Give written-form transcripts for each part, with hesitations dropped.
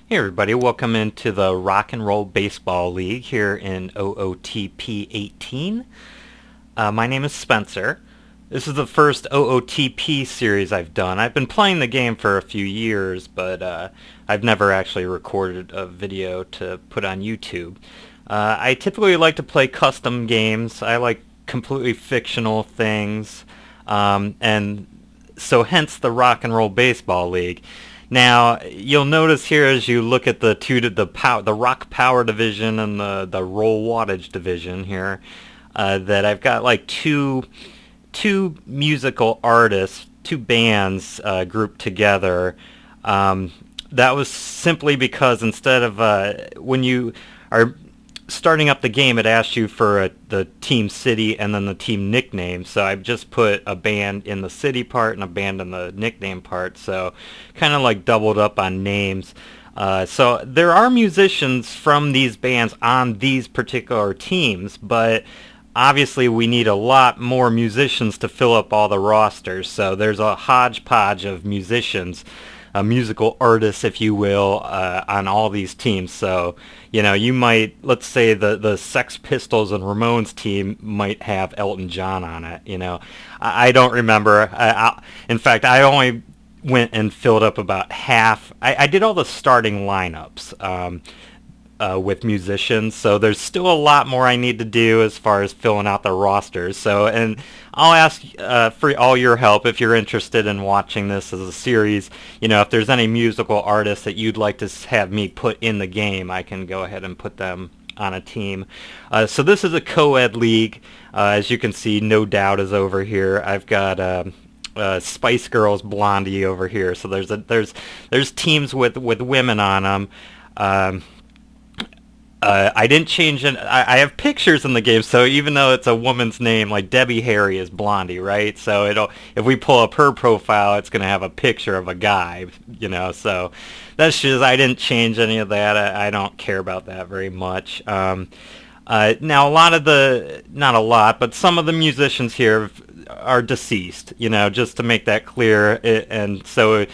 Hey everybody, welcome into the Rock and Roll Baseball League here in OOTP18. My name is Spencer. This is the first OOTP series I've done. I've been playing the game for a few years, but I've never actually recorded a video to put on YouTube. I typically like to play custom games. I like completely fictional things, and so hence the Rock and Roll Baseball League. Now you'll notice here as you look at the rock power division and the roll wattage division here, that I've got like two musical artists, two bands grouped together. That was simply because instead of when you are starting up the game, it asks you for the team city and then the team nickname. So I've just put a band in the city part and a band in the nickname part. So kind of like doubled up on names. So there are musicians from these bands on these particular teams, but obviously we need a lot more musicians to fill up all the rosters. So there's a hodgepodge of musicians, musical artists, if you will, on all these teams. So, you know, you might, let's say the Sex Pistols and Ramones team might have Elton John on it. You know, I don't remember. In fact, I only went and filled up about half. I did all the starting lineups with musicians, so there's still a lot more I need to do as far as filling out the rosters. So, and I'll ask for all your help if you're interested in watching this as a series. You know, if there's any musical artists that you'd like to have me put in the game, I can go ahead and put them on a team. So this is a co-ed league. As you can see, No Doubt is over here. I've got Spice Girls, Blondie over here. So there's teams with women on them. I didn't change it. I have pictures in the game, so even though it's a woman's name, like Debbie Harry is Blondie, right? So if we pull up her profile, it's going to have a picture of a guy, you know. So that's just, I didn't change any of that. I don't care about that very much. Now not a lot, but some of the musicians here are deceased, you know, just to make that clear. And so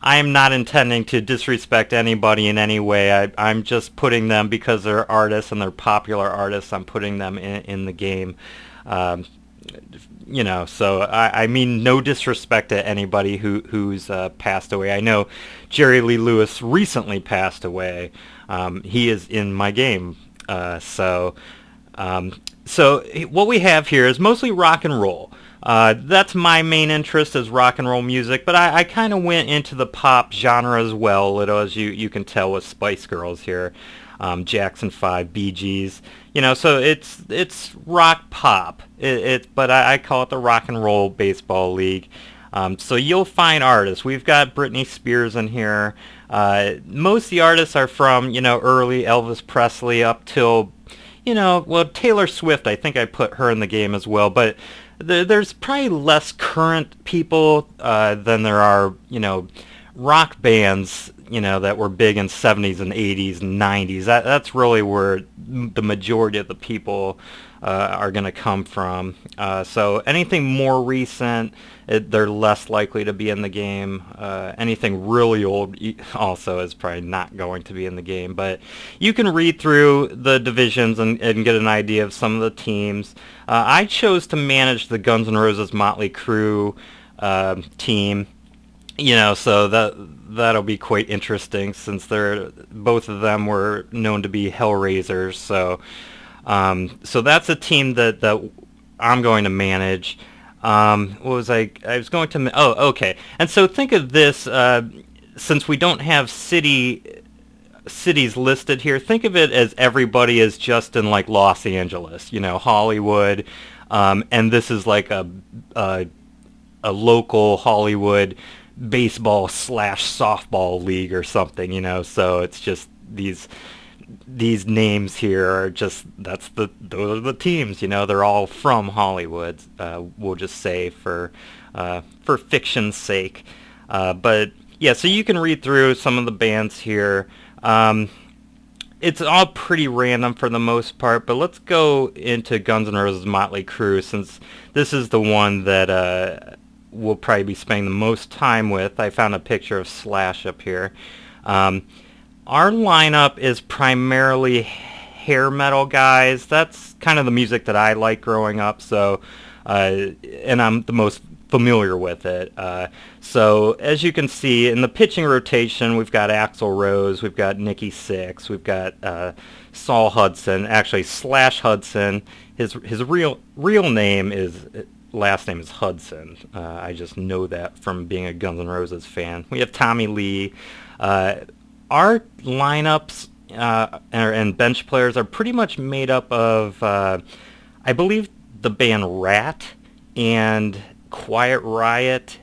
I am not intending to disrespect anybody in any way. I'm just putting them because they're artists and they're popular artists. I'm putting them in the game. You know, so I mean no disrespect to anybody who's passed away. I know Jerry Lee Lewis recently passed away. He is in my game. So what we have here is mostly rock and roll. That's my main interest, is rock and roll music, but I kind of went into the pop genre as well, a little, as you can tell with Spice Girls here, Jackson 5, Bee Gees, you know, so it's rock pop, but I call it the Rock and Roll Baseball League. So you'll find artists. We've got Britney Spears in here. Most of the artists are from, you know, early Elvis Presley up till, you know, well, Taylor Swift, I think I put her in the game as well, but there's probably less current people than there are, you know, rock bands, you know, that were big in 70s and 80s and 90s. That's really where the majority of the people are going to come from. So anything more recent, they're less likely to be in the game. Anything really old also is probably not going to be in the game. But you can read through the divisions and get an idea of some of the teams. I chose to manage the Guns N' Roses Motley Crue team. You know, so that'll be quite interesting since both of them were known to be Hellraisers. So that's a team that I'm going to manage. What was I was going to? Oh, okay. And so think of this. Since we don't have cities listed here, think of it as everybody is just in like Los Angeles, you know, Hollywood, and this is like a local Hollywood baseball / softball league or something, you know. So it's just these names here are just, those are the teams, you know. They're all from Hollywood. We'll just say for fiction's sake. But yeah, so you can read through some of the bands here. It's all pretty random for the most part, but let's go into Guns N' Roses Motley Crue, since this is the one that we'll probably be spending the most time with. I found a picture of Slash up here. Our lineup is primarily hair metal guys. That's kind of the music that I like growing up, so and I'm the most familiar with it. So as you can see in the pitching rotation, we've got Axl Rose, we've got Nikki Sixx, we've got Saul Hudson, actually Slash Hudson. His real name is last name is Hudson. I just know that from being a Guns N' Roses fan. We have Tommy Lee. Our lineups and bench players are pretty much made up of, I believe, the band Rat and Quiet Riot,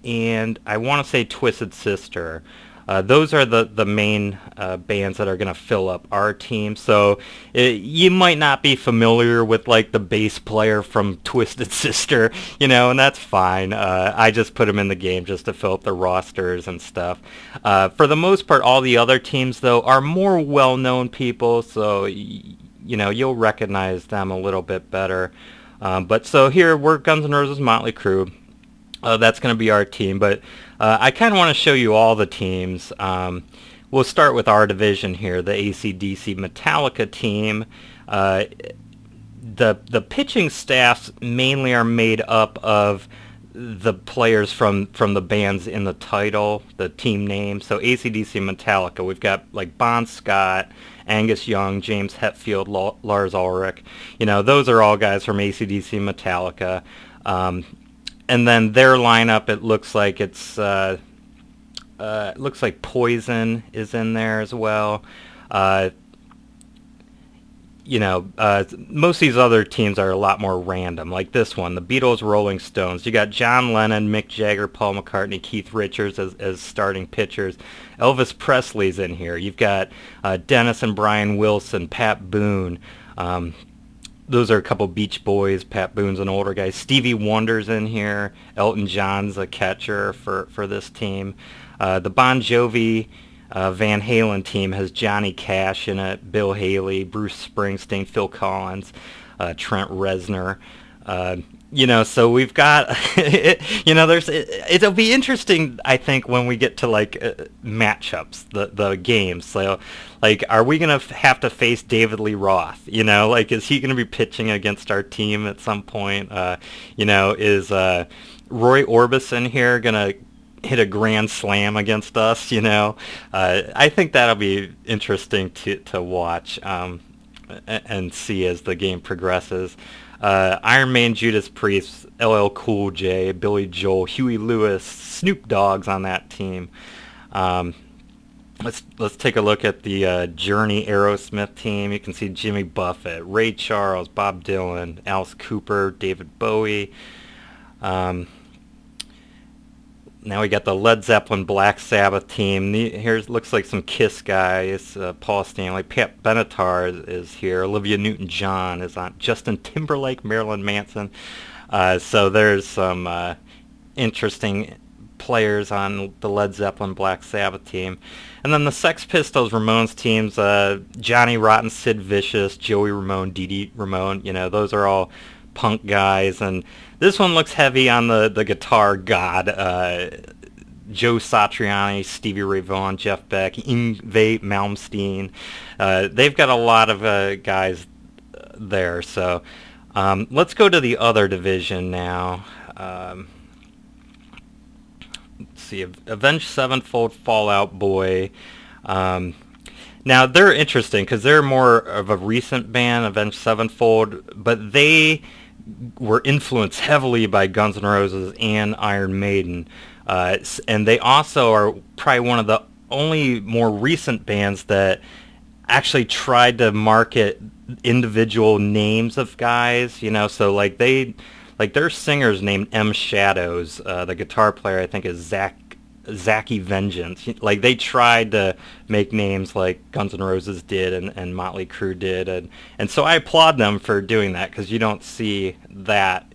and I want to say Twisted Sister. Those are the main bands that are going to fill up our team. So you might not be familiar with like the bass player from Twisted Sister, you know, and that's fine. I just put them in the game just to fill up the rosters and stuff. For the most part, all the other teams though are more well-known people, so you know you'll recognize them a little bit better. But so here we're Guns N' Roses Motley Crue. That's going to be our team, but I kind of want to show you all the teams. We'll start with our division here, the AC/DC Metallica team. The pitching staffs mainly are made up of the players from the bands in the title, the team name. So AC/DC Metallica, we've got like Bon Scott, Angus Young, James Hetfield, Lars Ulrich. You know, those are all guys from AC/DC Metallica. And then their lineup, it looks like looks like Poison is in there as well. You know, most of these other teams are a lot more random, like this one, the Beatles, Rolling Stones. You got John Lennon, Mick Jagger, Paul McCartney, Keith Richards as starting pitchers. Elvis Presley's in here. You've got Dennis and Brian Wilson, Pat Boone. Those are a couple Beach Boys. Pat Boone's an older guy. Stevie Wonder's in here. Elton John's a catcher for this team. The Bon Jovi Van Halen team has Johnny Cash in it, Bill Haley, Bruce Springsteen, Phil Collins, Trent Reznor. You know, so we've got, you know, it'll be interesting, I think, when we get to, like, matchups, the games. So, like, are we going to have to face David Lee Roth? You know, like, is he going to be pitching against our team at some point? You know, is Roy Orbison here going to hit a grand slam against us? You know, I think that'll be interesting to watch and see as the game progresses. Iron Maiden, Judas Priest, LL Cool J, Billy Joel, Huey Lewis, Snoop Dogg's on that team. Let's take a look at the Journey Aerosmith team. You can see Jimmy Buffett, Ray Charles, Bob Dylan, Alice Cooper, David Bowie. Now we got the Led Zeppelin Black Sabbath team. Here looks like some Kiss guys. Paul Stanley, Pat Benatar is here. Olivia Newton-John is on. Justin Timberlake, Marilyn Manson. So there's some interesting players on the Led Zeppelin Black Sabbath team. And then the Sex Pistols Ramones teams, Johnny Rotten, Sid Vicious, Joey Ramone, Dee Dee Ramone. You know, those are all punk guys, and this one looks heavy on the guitar god. Joe Satriani, Stevie Ray Vaughan, Jeff Beck, Yngwie Malmsteen. They've got a lot of guys there. So let's go to the other division now. Let's see, Avenged Sevenfold, Fall Out Boy. Now they're interesting because they're more of a recent band, Avenged Sevenfold, but they were influenced heavily by Guns N' Roses and Iron Maiden, and they also are probably one of the only more recent bands that actually tried to market individual names of guys. You know, so like their singer's named M Shadows. The guitar player I think is Zachy Vengeance. Like they tried to make names like Guns N' Roses did and Motley Crue did, and so I applaud them for doing that because you don't see that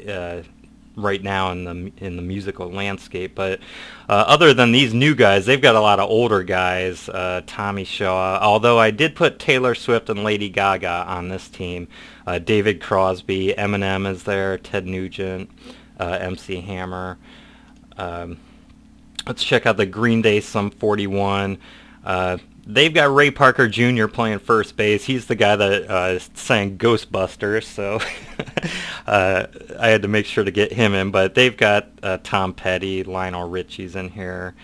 right now in the musical landscape. But other than these new guys, they've got a lot of older guys. Tommy Shaw, although I did put Taylor Swift and Lady Gaga on this team. David Crosby, Eminem is there, Ted Nugent, MC Hammer. Let's check out the Green Day Sum 41. they've got Ray Parker Jr. playing first base. He's the guy that sang Ghostbusters, so I had to make sure to get him in. But they've got Tom Petty, Lionel Richie's in here.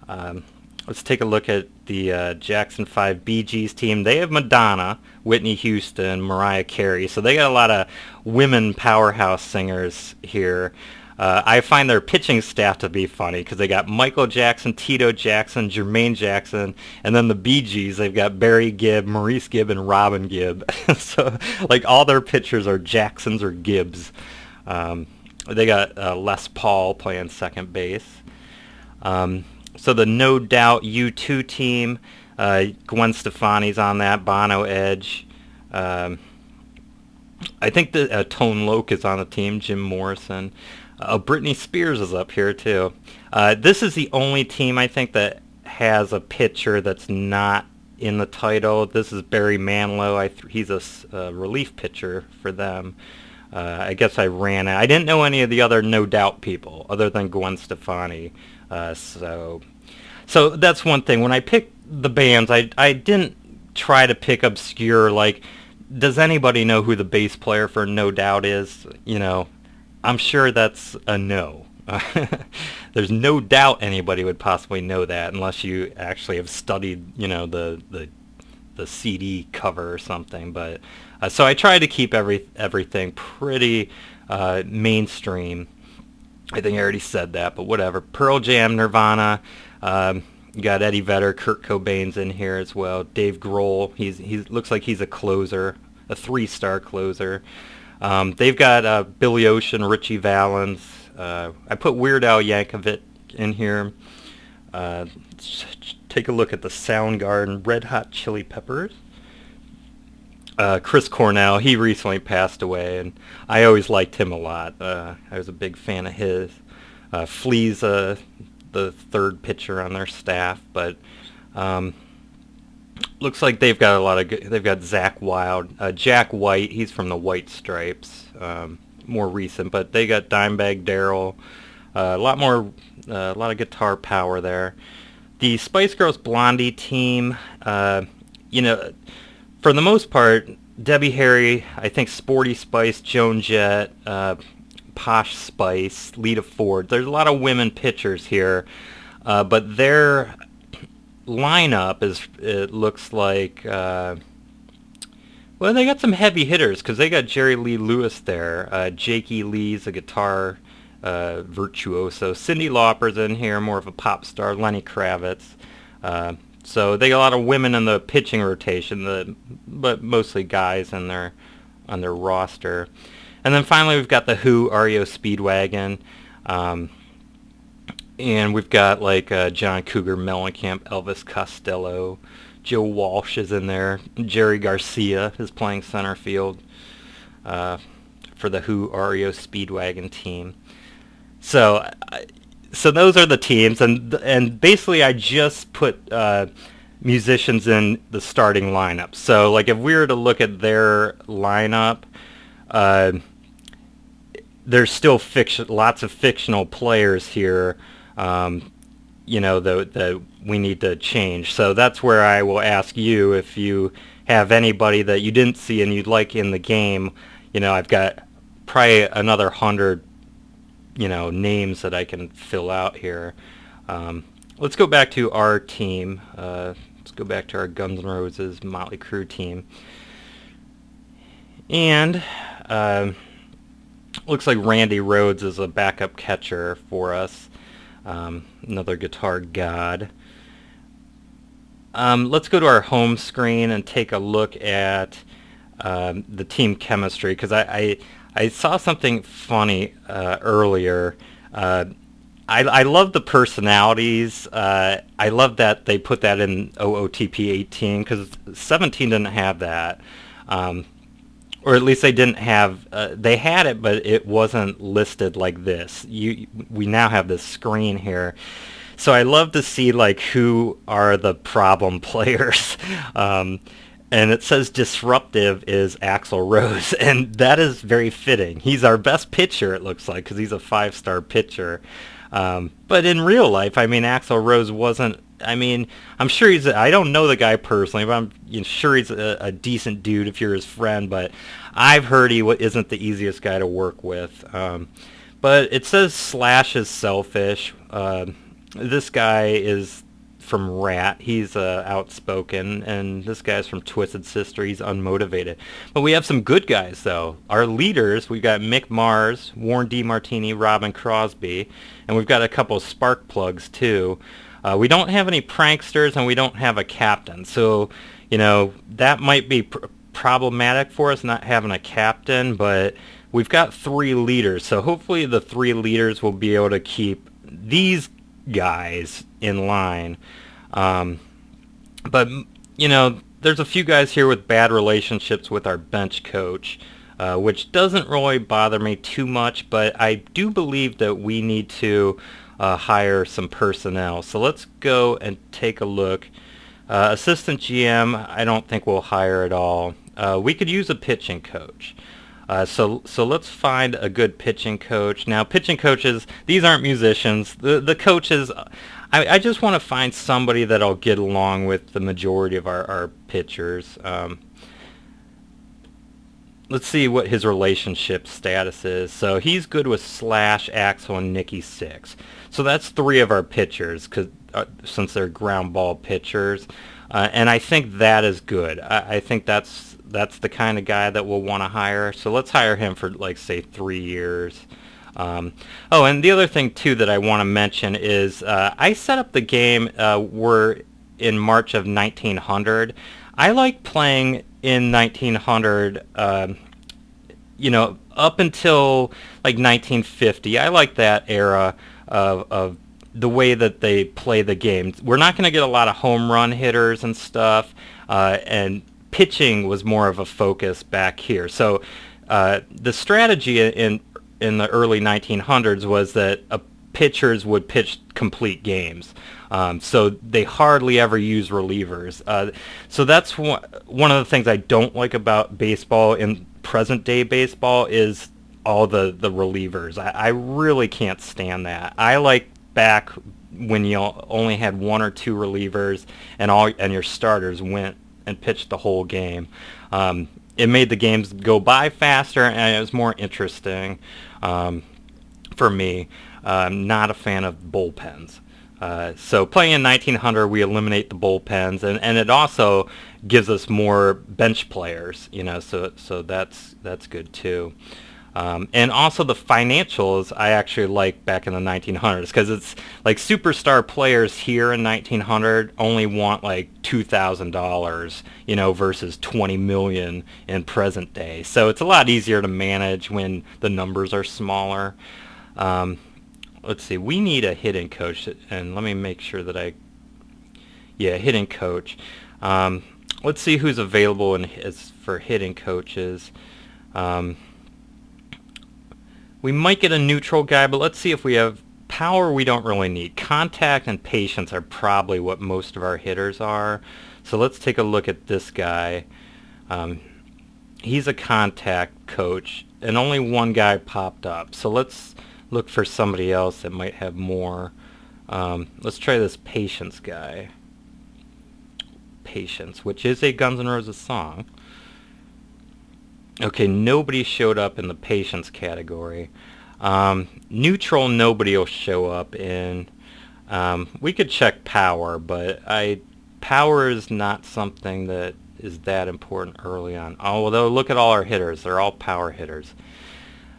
Let's take a look at the Jackson 5 Bee Gees team. They have Madonna, Whitney Houston, Mariah Carey. So they got a lot of women powerhouse singers here. I find their pitching staff to be funny because they got Michael Jackson, Tito Jackson, Jermaine Jackson, and then the Bee Gees. They've got Barry Gibb, Maurice Gibb, and Robin Gibb. So like all their pitchers are Jacksons or Gibbs. They got Les Paul playing second base. So the No Doubt U2 team, Gwen Stefani's on that, Bono, Edge. I think that Tone Loc is on the team, Jim Morrison. Britney Spears is up here too. This is the only team I think that has a pitcher that's not in the title. This is Barry Manilow. He's a relief pitcher for them. I guess I ran it. I didn't know any of the other No Doubt people other than Gwen Stefani. So that's one thing. When I picked the bands, I didn't try to pick obscure, like, does anybody know who the bass player for No Doubt is? You know, I'm sure that's a no. There's no doubt anybody would possibly know that unless you actually have studied, you know, the CD cover or something. But so I tried to keep everything pretty mainstream. I think I already said that, but whatever. Pearl Jam, Nirvana. You got Eddie Vedder, Kurt Cobain's in here as well. Dave Grohl. He looks like he's a closer, a 3-star closer. They've got Billy Ocean, Richie Valens. I put Weird Al Yankovic in here. Take a look at the Soundgarden, Red Hot Chili Peppers. Chris Cornell, he recently passed away, and I always liked him a lot. I was a big fan of his. Flea's the third pitcher on their staff, but looks like they've got a lot of good. They've got Zach Wilde, Jack White. He's from the White Stripes, more recent, but they got Dimebag Darrell. A lot of guitar power there. The Spice Girls Blondie team, you know, for the most part, Debbie Harry, I think Sporty Spice, Joan Jett, Posh Spice, Lita Ford. There's a lot of women pitchers here, but their lineup it looks like, well, they got some heavy hitters because they got Jerry Lee Lewis there. Jakey Lee's a guitar virtuoso. Cyndi Lauper's in here, more of a pop star. Lenny Kravitz. So they got a lot of women in the pitching rotation, but mostly guys on their roster. And then finally we've got the Who, REO Speedwagon, and we've got like John Cougar Mellencamp, Elvis Costello, Joe Walsh is in there, Jerry Garcia is playing center field for the Who, REO Speedwagon team. So those are the teams, and basically I just put musicians in the starting lineup. So like if we were to look at their lineup, there's still lots of fictional players here, you know, that we need to change. So that's where I will ask you if you have anybody that you didn't see and you'd like in the game. You know, I've got probably another 100, you know, names that I can fill out here. Let's go back to our team. Let's go back to our Guns N' Roses Motley Crue team. And looks like Randy Rhoads is a backup catcher for us. Another guitar god. Let's go to our home screen and take a look at the team chemistry, because I saw something funny earlier. I love the personalities. I love that they put that in OOTP18, because 17 didn't have that. Or at least they didn't have, they had it, but it wasn't listed like this. We now have this screen here. So I love to see like who are the problem players. And it says disruptive is Axl Rose, and that is very fitting. He's our best pitcher, it looks like, because he's a 5-star pitcher. But in real life, I mean, Axl Rose wasn't I mean, I'm sure I don't know the guy personally, but I'm sure he's a decent dude if you're his friend, but I've heard he isn't the easiest guy to work with. But it says Slash is selfish. This guy is from Rat. He's outspoken, and this guy's from Twisted Sister. He's unmotivated. But we have some good guys, though. Our leaders, we've got Mick Mars, Warren D. Martini, Robin Crosby, and we've got a couple of spark plugs, too. We don't have any pranksters, and we don't have a captain. So, that might be problematic for us, not having a captain, but we've got 3 leaders. So hopefully the 3 leaders will be able to keep these guys in line. But, there's a few guys here with bad relationships with our bench coach, which doesn't really bother me too much, but I do believe that we need to hire some personnel. So let's go and take a look. Assistant GM, I don't think we'll hire at all. We could use a pitching coach. So let's find a good pitching coach. Now, pitching coaches, these aren't musicians. The coaches, I just want to find somebody that I'll get along with the majority of our pitchers. Let's see what his relationship status is. So he's good with Slash, Axel, and Nikki Sixx. So that's 3 of our pitchers, since they're ground ball pitchers. And I think that is good. I think that's the kind of guy that we'll want to hire. So let's hire him for, like, say, 3 years. Oh, and the other thing, too, that I want to mention is I set up the game we're in March of 1900. I like playing in 1900, up until, like, 1950. I like that era of the way that they play the game. We're not going to get a lot of home run hitters and stuff, and pitching was more of a focus back here. So the strategy in the early 1900s was that pitchers would pitch complete games. So they hardly ever use relievers. So that's one of the things I don't like about baseball in present day baseball is all the relievers. I really can't stand that. I like back when you only had 1 or 2 relievers and your starters went and pitched the whole game. It made the games go by faster, and it was more interesting for me. I'm not a fan of bullpens. So playing in 1900, we eliminate the bullpens, and it also gives us more bench players, so that's good too. And also the financials I actually like back in the 1900s, because it's like superstar players here in 1900 only want like $2,000, versus 20 million in present day. So it's a lot easier to manage when the numbers are smaller. Let's see, we need a hitting coach, and let me make sure that hitting coach. Let's see who's available for hitting coaches. We might get a neutral guy, but let's see if we have power. We don't really need. Contact and patience are probably what most of our hitters are. So let's take a look at this guy. He's a contact coach, and only 1 guy popped up. So let's look for somebody else that might have more. Let's try this patience guy. Patience, which is a Guns N' Roses song. Okay, nobody showed up in the patience category. Neutral, nobody will show up in. We could check power, but power is not something that is that important early on. Although, look at all our hitters. They're all power hitters.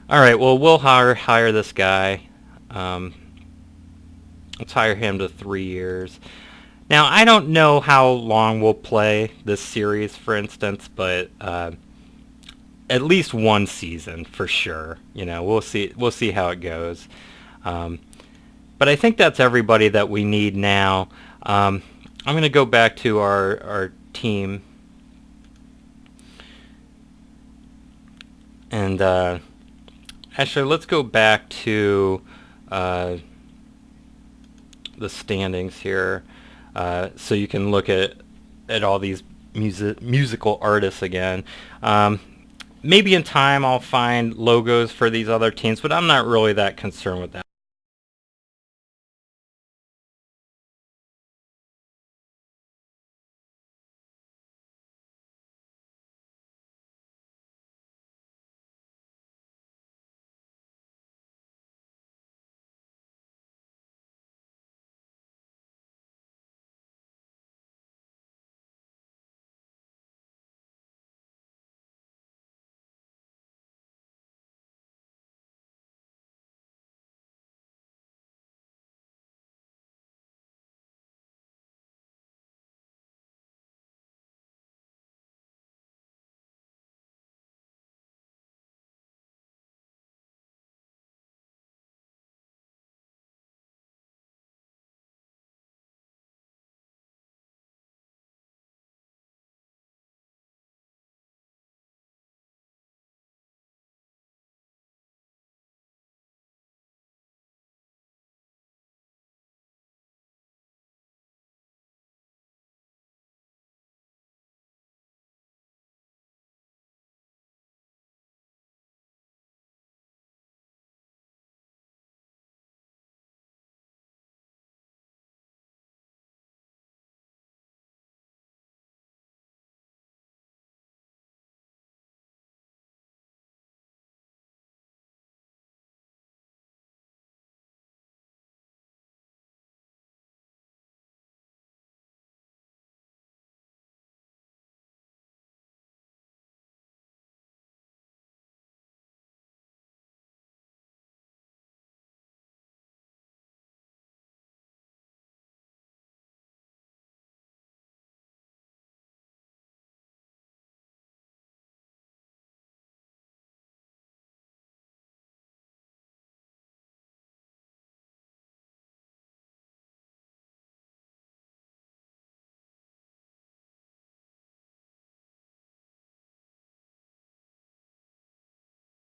All right, well, we'll hire this guy. Let's hire him to 3 years. Now, I don't know how long we'll play this series, for instance, but at least 1 season for sure. We'll see how it goes. But I think that's everybody that we need now. I'm going to go back to our team, and actually let's go back to the standings here, so you can look at all these musical artists again. Maybe in time I'll find logos for these other teams, but I'm not really that concerned with that.